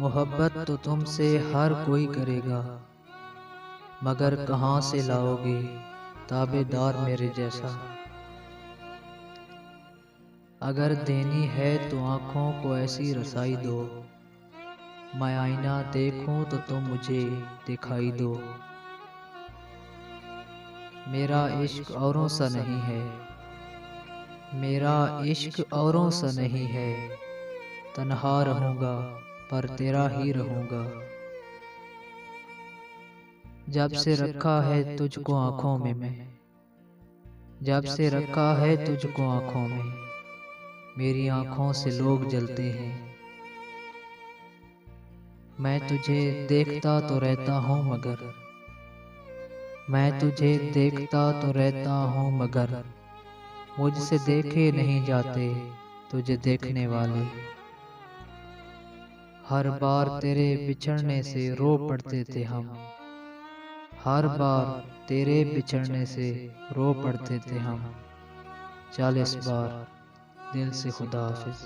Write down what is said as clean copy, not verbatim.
मोहब्बत तो तुमसे हर कोई करेगा, मगर कहाँ से लाओगे ताबेदार मेरे जैसा। अगर देनी है तो आँखों को ऐसी रसाई दो, मैं आईना देखूं तो तुम मुझे दिखाई दो। मेरा इश्क औरों सा नहीं है, मेरा इश्क औरों सा नहीं है, तन्हा रहूँगा पर तेरा ही रहूँगा। जब से रखा है तुझको आँखों में मैं, जब से रखा है तुझको आँखों में, मेरी आँखों से लोग जलते हैं। मैं तुझे देखता तो रहता हूँ मगर, मैं तुझे देखता तो रहता हूँ मगर, मुझसे देखे नहीं जाते तुझे देखने वाले। हर बार तेरे बिछड़ने से रो पड़ते थे हम, हर बार तेरे बिछड़ने से रो पड़ते थे हम। 40 बार दिल से खुदा हाफिज।